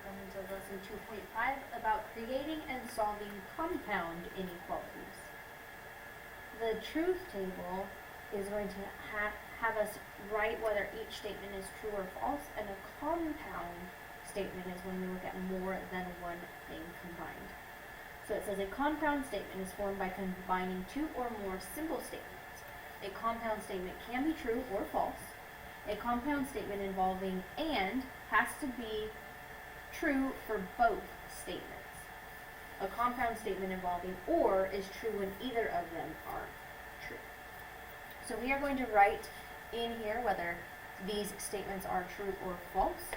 Welcome to lesson 2.5 about creating and solving compound inequalities. The truth table is going to have us write whether each statement is true or false, and a compound statement is when we look at more than one thing combined. So it says a compound statement is formed by combining two or more simple statements. A compound statement can be true or false. A compound statement involving and has to be true for both statements. A compound statement involving or is true when either of them are true. So we are going to write in here whether these statements are true or false,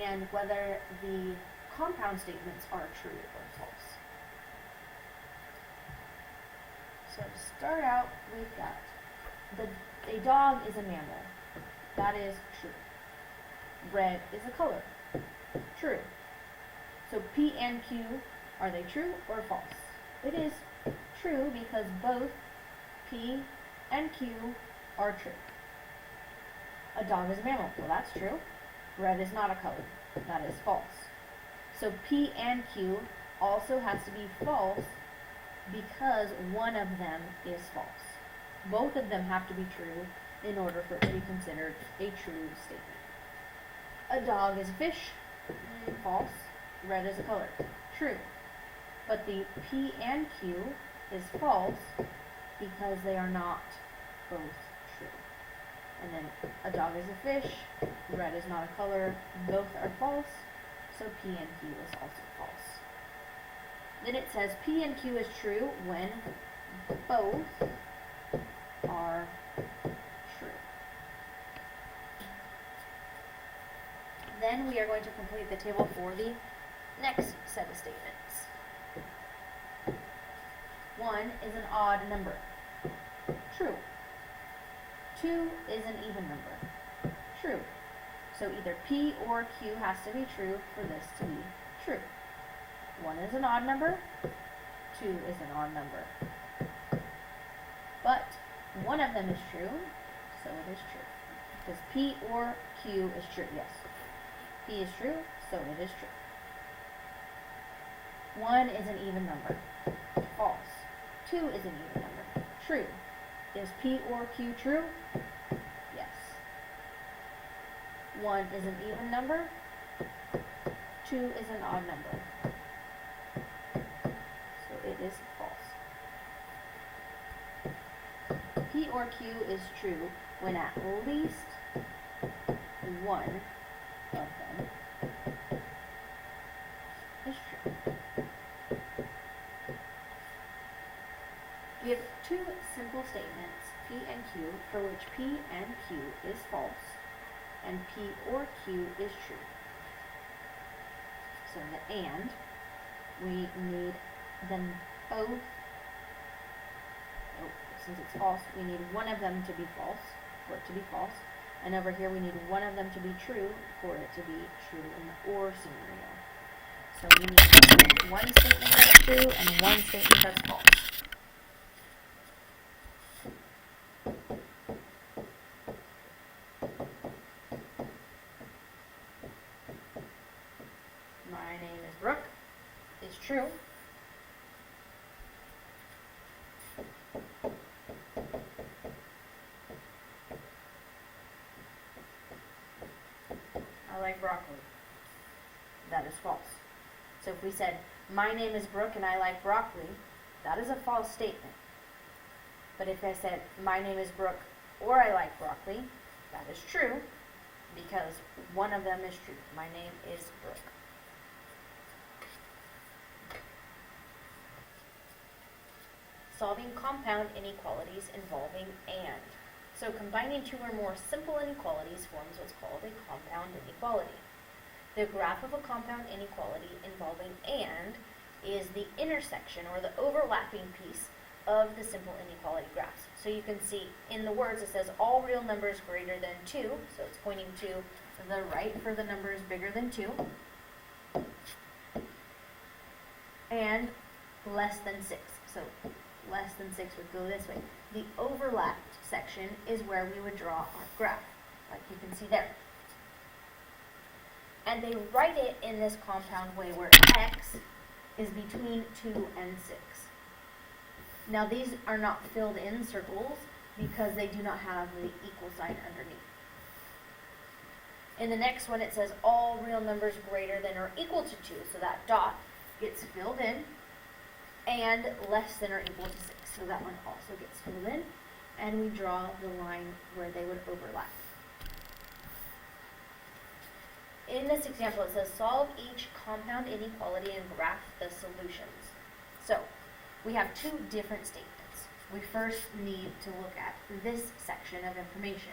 and whether the compound statements are true or false. So to start out, we've got a dog is a mammal. That is true. Red is a color. True. So P and Q, are they true or false? It is true because both P and Q are true. A dog is a mammal. Well, that's true. Red is not a color. That is false. So P and Q also has to be false because one of them is false. Both of them have to be true in order for it to be considered a true statement. A dog is a fish. False. Red is a color. True. But the P and Q is false because they are not both true. And then a dog is a fish. Red is not a color. Both are false. So P and Q is also false. Then it says P and Q is true when both are true. Then we are going to complete the table for the next set of statements. 1 is an odd number. True. 2 is an even number. True. So either P or Q has to be true for this to be true. 1 is an odd number. 2 is an odd number. But one of them is true, so it is true. Because P or Q is true, yes. P is true, so it is true. 1 is an even number. False. 2 is an even number. True. Is P or Q true? Yes. 1 is an even number. 2 is an odd number. So it is false. P or Q is true when at least one of them is true. We have two simple statements, P and Q, for which P and Q is false, and P or Q is true. So the and, we need them both, since it's false, we need one of them to be false, for it to be false. And over here we need one of them to be true for it to be true in the or scenario. So we need one statement that's true and one statement that's false. My name is Brooke is true. I like broccoli. That is false. So if we said, my name is Brooke and I like broccoli, that is a false statement. But if I said, my name is Brooke or I like broccoli, that is true because one of them is true. My name is Brooke. Solving compound inequalities involving and. So combining two or more simple inequalities forms what's called a compound inequality. The graph of a compound inequality involving and is the intersection or the overlapping piece of the simple inequality graphs. So you can see in the words it says all real numbers greater than 2, so it's pointing to the right for the numbers bigger than 2, and less than 6. So less than 6 would go this way. The overlapped section is where we would draw our graph, like you can see there. And they write it in this compound way where x is between 2 and 6. Now these are not filled in circles because they do not have the equal sign underneath. In the next one it says all real numbers greater than or equal to 2, so that dot gets filled in, and less than or equal to 6, so that one also gets filled in, and we draw the line where they would overlap. In this example it says solve each compound inequality and graph the solutions. So we have two different statements. We first need to look at this section of information.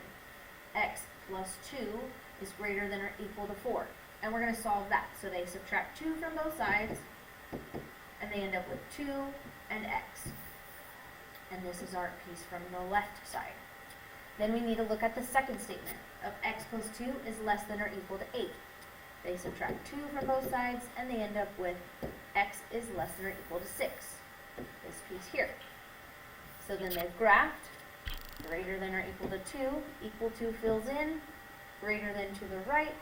X plus 2 is greater than or equal to 4. And we're going to solve that. So they subtract 2 from both sides, and they end up with 2 and x. And this is our piece from the left side. Then we need to look at the second statement of x plus 2 is less than or equal to 8. They subtract 2 from both sides, and they end up with x is less than or equal to 6. This piece here. So then they've graphed greater than or equal to 2, equal to fills in, greater than to the right,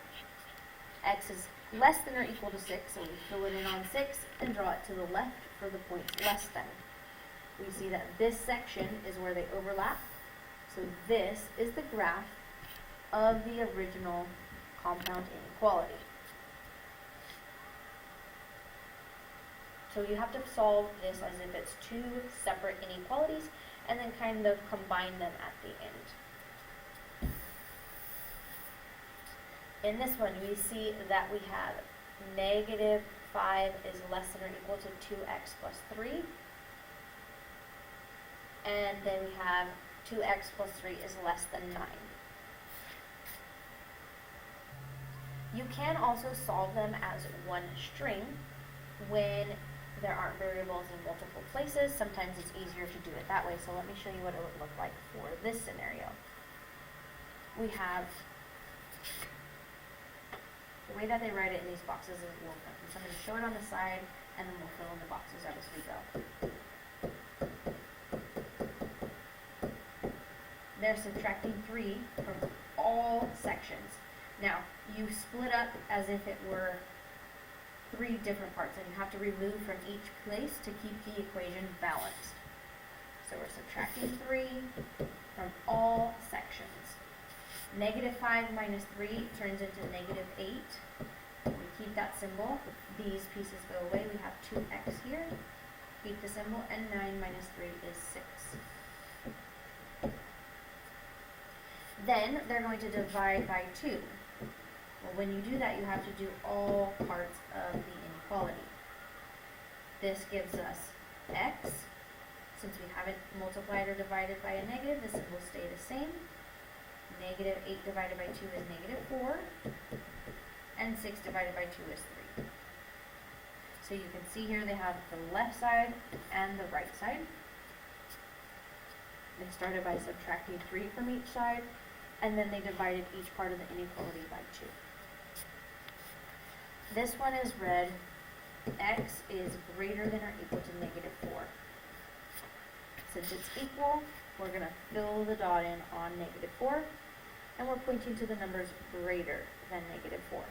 x is less than or equal to 6, so we fill it in on 6 and draw it to the left for the points less than. We see that this section is where they overlap, so this is the graph of the original compound inequality. So you have to solve this as if it's two separate inequalities and then kind of combine them at the end. In this one, we see that we have negative 5 is less than or equal to 2x plus 3. And then we have 2x plus 3 is less than 9. You can also solve them as one string when there aren't variables in multiple places. Sometimes it's easier to do it that way, so let me show you what it would look like for this scenario. We have, the way that they write it in these boxes is a little different. So I'm going to show it on the side, and then we'll fill in the boxes as we go. They're subtracting 3 from all sections. Now, you split up as if it were 3 different parts, and you have to remove from each place to keep the equation balanced. So we're subtracting 3 from all sections. Negative 5 minus 3 turns into negative 8. We keep that symbol. These pieces go away. We have 2x here. Keep the symbol, and 9 minus 3 is 6. Then they're going to divide by 2. Well, when you do that, you have to do all parts of the inequality. This gives us x. Since we haven't multiplied or divided by a negative, the symbol will stay the same. Negative 8 divided by 2 is negative 4. And 6 divided by 2 is 3. So you can see here they have the left side and the right side. They started by subtracting 3 from each side, and then they divided each part of the inequality by 2. This one is read, x is greater than or equal to negative 4. Since it's equal, we're going to fill the dot in on negative 4, and we're pointing to the numbers greater than negative 4.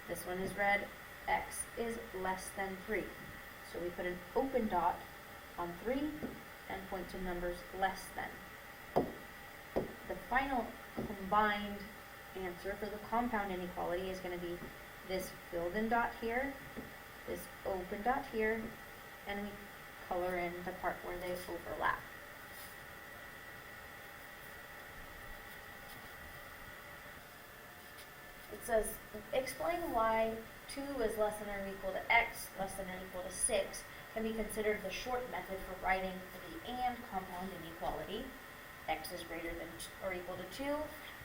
This one is read, x is less than 3. So we put an open dot on 3 and point to numbers less than. The final combined answer for the compound inequality is going to be this filled in dot here, this open dot here, and we color in the part where they overlap. It says, explain why 2 is less than or equal to x less than or equal to 6 can be considered the short method for writing the and compound inequality. X is greater than or equal to 2,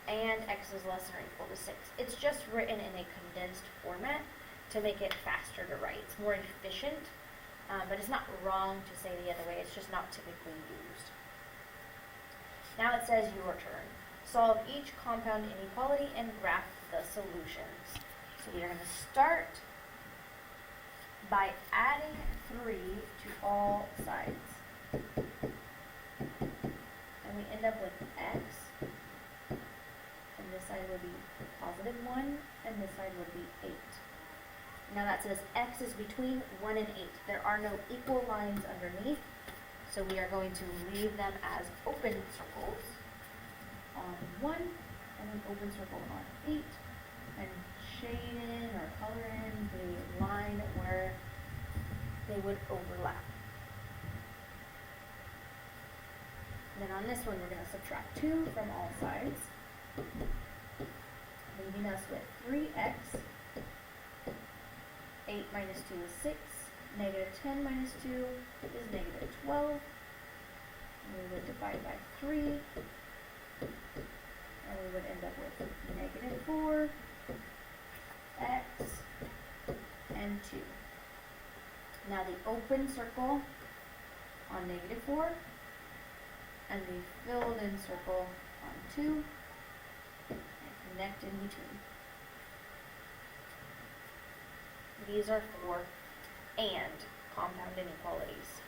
and x is less than or equal to 6. It's just written in a condensed format to make it faster to write. It's more efficient, but it's not wrong to say the other way. It's just not typically used. Now it says your turn. Solve each compound inequality and graph the solutions. So we are going to start by adding 3 to all sides. And we end up with x, and this side would be positive 1, and this side would be 8. Now that says x is between 1 and 8. There are no equal lines underneath, so we are going to leave them as open circles on 1, and an open circle on 8, and shade in or color in the line where they would overlap. Then on this one, we're going to subtract 2 from all sides, leaving us with 3x. 8 minus 2 is 6. Negative 10 minus 2 is negative 12. And we would divide by 3. And we would end up with negative 4, x, and 2. Now the open circle on negative 4, and the filled in circle on 2, and connect in between. These are for and compound inequalities.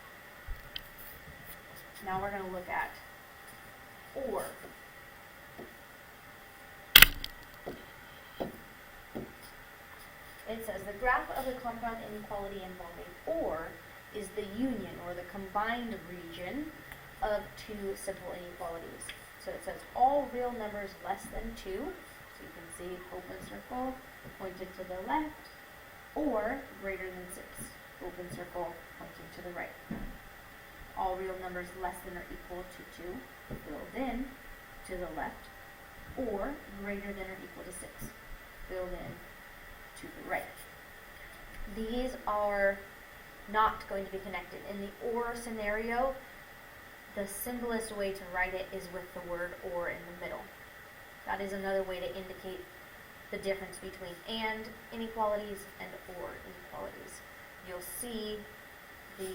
Now we're going to look at or. It says the graph of the compound inequality involving or is the union or the combined region of two simple inequalities. So it says all real numbers less than 2, so you can see open circle pointed to the left, or greater than 6, open circle pointing to the right. All real numbers less than or equal to 2, filled in to the left, or greater than or equal to 6, filled in to the right. These are not going to be connected. In the or scenario, the simplest way to write it is with the word or in the middle. That is another way to indicate the difference between and inequalities and or inequalities. You'll see the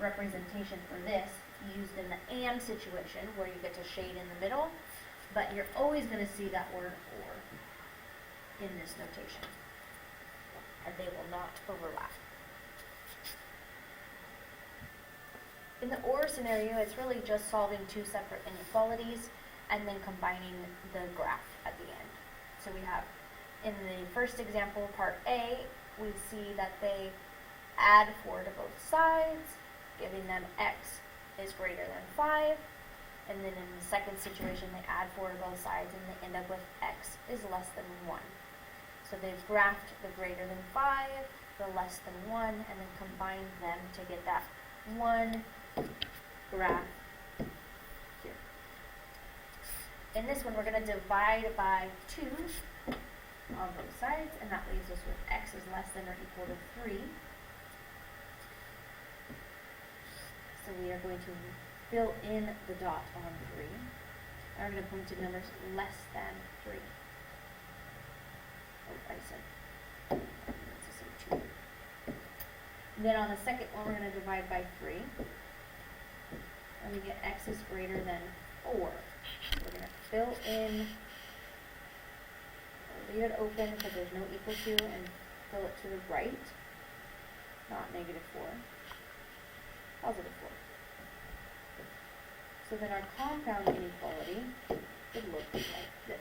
representation for this used in the and situation where you get to shade in the middle, but you're always going to see that word or in this notation, and they will not overlap. In the or scenario, it's really just solving two separate inequalities and then combining the graph at the end. So we have, in the first example, part A, we see that they add 4 to both sides, giving them x is greater than 5. And then in the second situation, they add 4 to both sides and they end up with x is less than 1. So they've graphed the greater than 5, the less than 1, and then combined them to get that one graph here. In this one, we're going to divide by 2 on both sides, and that leaves us with x is less than or equal to 3. So we are going to fill in the dot on 3. And we're going to point to numbers less than 3. Oh, I said, let's say 2. Then on the second one, we're going to divide by 3. And we get x is greater than 4. So we're going to fill in, leave it open because there's no equal to, and fill it to the right. Not negative 4. Positive 4. So then our compound inequality would look like this.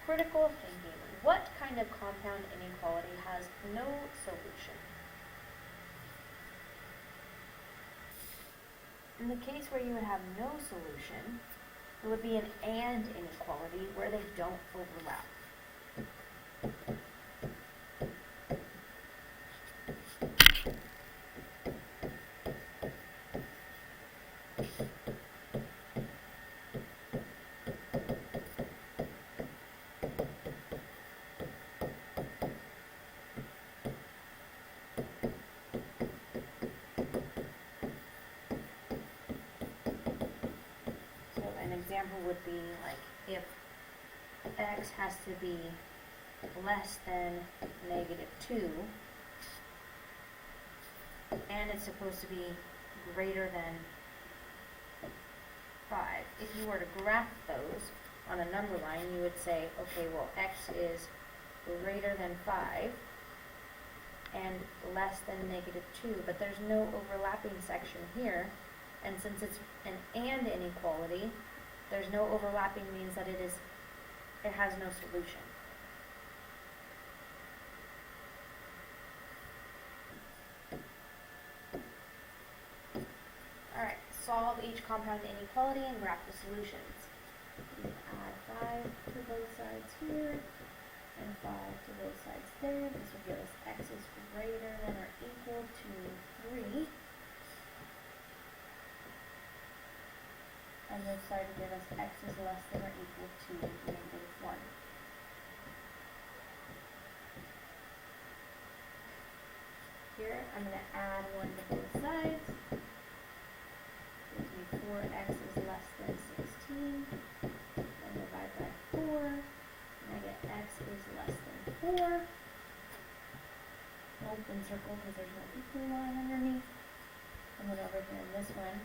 Critical thinking. What kind of compound inequality has no solution? In the case where you would have no solution, it would be an and inequality where they don't overlap. Example would be like if x has to be less than negative 2 and it's supposed to be greater than 5. If you were to graph those on a number line, you would say, okay, well, x is greater than 5 and less than -2, but there's no overlapping section here, and since it's an and inequality, there's no overlapping means that it has no solution. Alright, solve each compound inequality and graph the solutions. You add 5 to both sides here, and 5 to both sides there. This will give us x is greater than or equal to 3. And this side will give us x is less than or equal to -1. Here, I'm going to add 1 to both sides. Gives me 4x is less than 16. Then divide by 4. And I get x is less than 4. Open circle because there's no equal line underneath. And then over here in this one,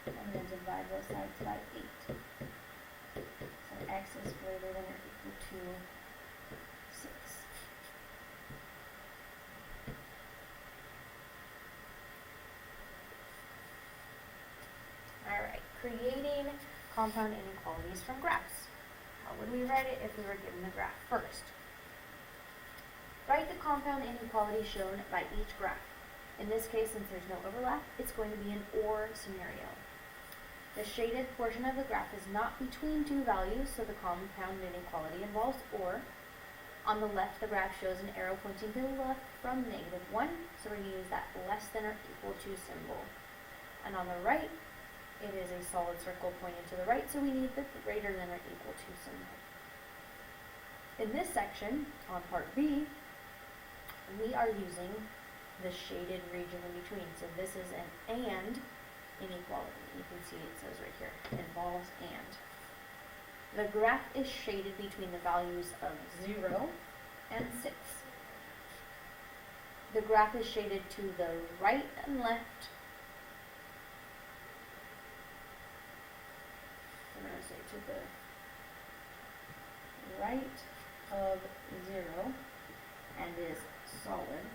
I'm going to divide both sides by 8. So x is greater than or equal to 6. Alright, creating compound inequalities from graphs. How would we write it if we were given the graph first? Write the compound inequality shown by each graph. In this case, since there's no overlap, it's going to be an OR scenario. The shaded portion of the graph is not between two values, so the compound inequality involves OR. On the left, the graph shows an arrow pointing to the left from -1, so we're going to use that less than or equal to symbol. And on the right, it is a solid circle pointing to the right, so we need the greater than or equal to symbol. In this section, on part B, we are using the shaded region in between. So this is an AND inequality. You can see it says right here, involves AND. The graph is shaded between the values of 0 and 6. The graph is shaded to the right and left. I'm going to say to the right of 0 and is solid.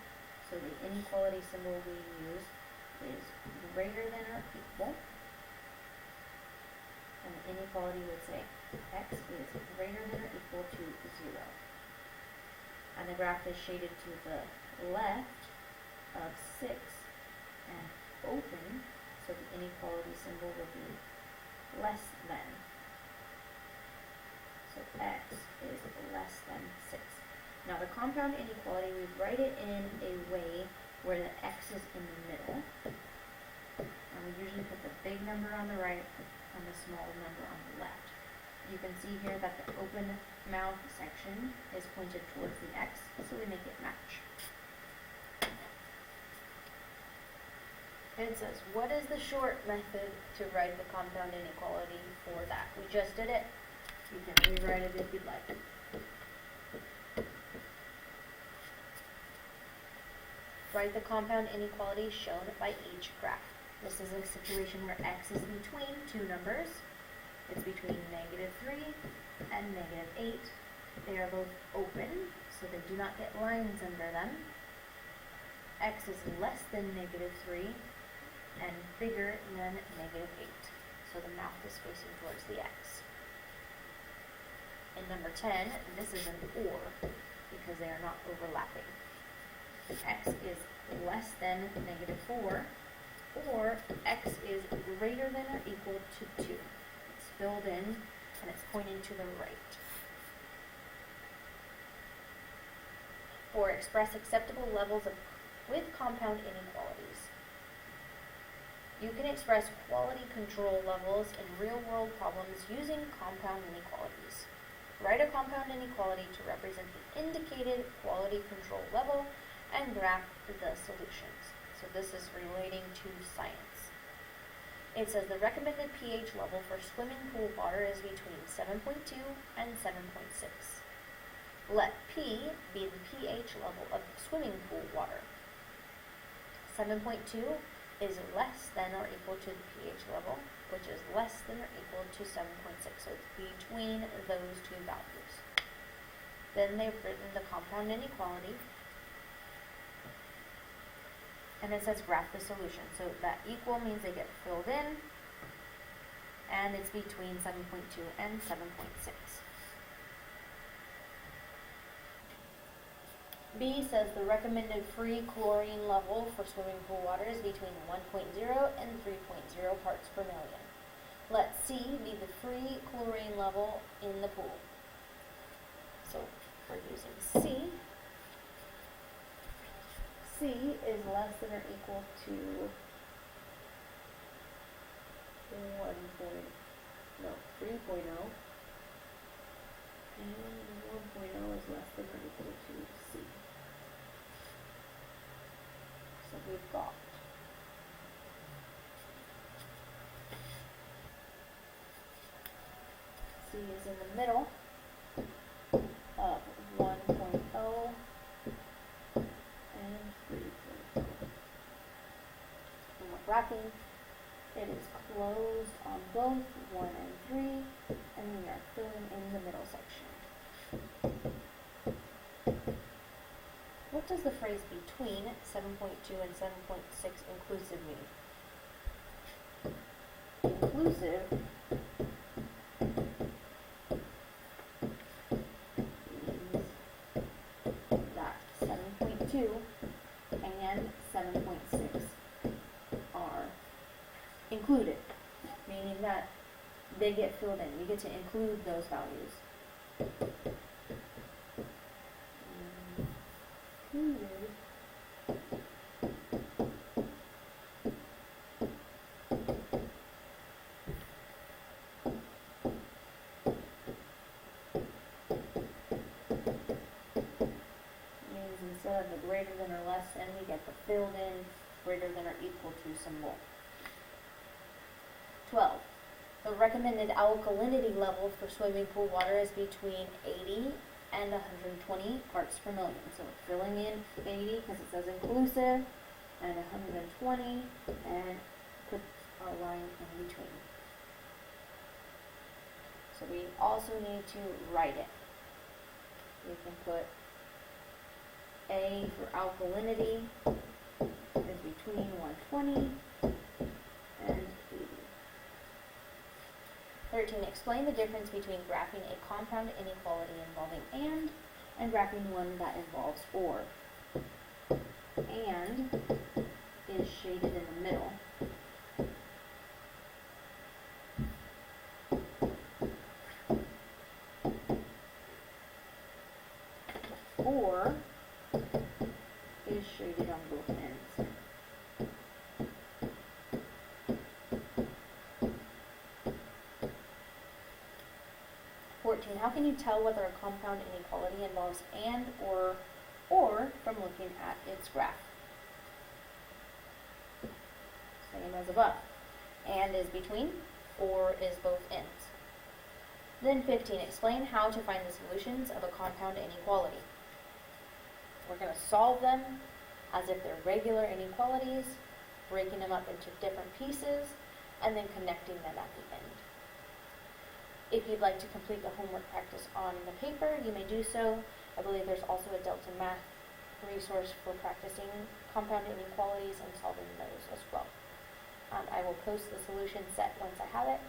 So the inequality symbol we use is greater than or equal. And the inequality would say x is greater than or equal to 0. And the graph is shaded to the left of 6 and open, so the inequality symbol would be less than. So x is less than 6. Now the compound inequality, we write it in a way where the x is in the middle. And we usually put the big number on the right and the small number on the left. You can see here that the open mouth section is pointed towards the x, so we make it match. It says, what is the short method to write the compound inequality for that? We just did it. You can rewrite it if you'd like. Write the compound inequality shown by each graph. This is a situation where x is between two numbers. It's between -3 and -8. They are both open, so they do not get lines under them. X is less than -3 and bigger than -8. So the mouth is facing towards the x. In number 10, this is an OR because they are not overlapping. X is less than -4, or x is greater than or equal to 2. It's filled in and it's pointing to the right. Or express acceptable levels with compound inequalities. You can express quality control levels in real-world problems using compound inequalities. Write a compound inequality to represent the indicated quality control level and graph the solutions. So this is relating to science. It says the recommended pH level for swimming pool water is between 7.2 and 7.6. Let P be the pH level of swimming pool water. 7.2 is less than or equal to the pH level, which is less than or equal to 7.6. So it's between those two values. Then they've written the compound inequality And it says graph the solution. So that equal means they get filled in, and it's between 7.2 and 7.6. B says the recommended free chlorine level for swimming pool water is between 1.0 and 3.0 parts per million. Let C be the free chlorine level in the pool. So we're using C. C is less than or equal to 3.0, and 1.0 is less than or equal to C. So we've got C is in the middle of 1.0 and 3.0. And we're graphing. It is closed on both 1 and 3, and we are filling in the middle section. What does the phrase between 7.2 and 7.6 inclusive mean? Inclusive means that 7.2 and 7.6 are included, meaning that they get filled in. You get to include those values. Included. Means instead of the greater than or less than, we get the filled in greater than or equal to symbol. 12. The recommended alkalinity level for swimming pool water is between 80 and 120 parts per million. So we're filling in 80 because it says inclusive, and 120, and put our line in between. So we also need to write it. We can put A for alkalinity is between 120 and 80. 13. Explain the difference between graphing a compound inequality involving and graphing one that involves or. And is shaded in the middle. Or is shaded on both ends. How can you tell whether a compound inequality involves and or from looking at its graph? Same as above. And is between, or is both ends. Then 15, explain how to find the solutions of a compound inequality. We're going to solve them as if they're regular inequalities, breaking them up into different pieces, and then connecting them at the end. If you'd like to complete the homework practice on the paper, you may do so. I believe there's also a Delta Math resource for practicing compound inequalities and solving those as well. I will post the solution set once I have it.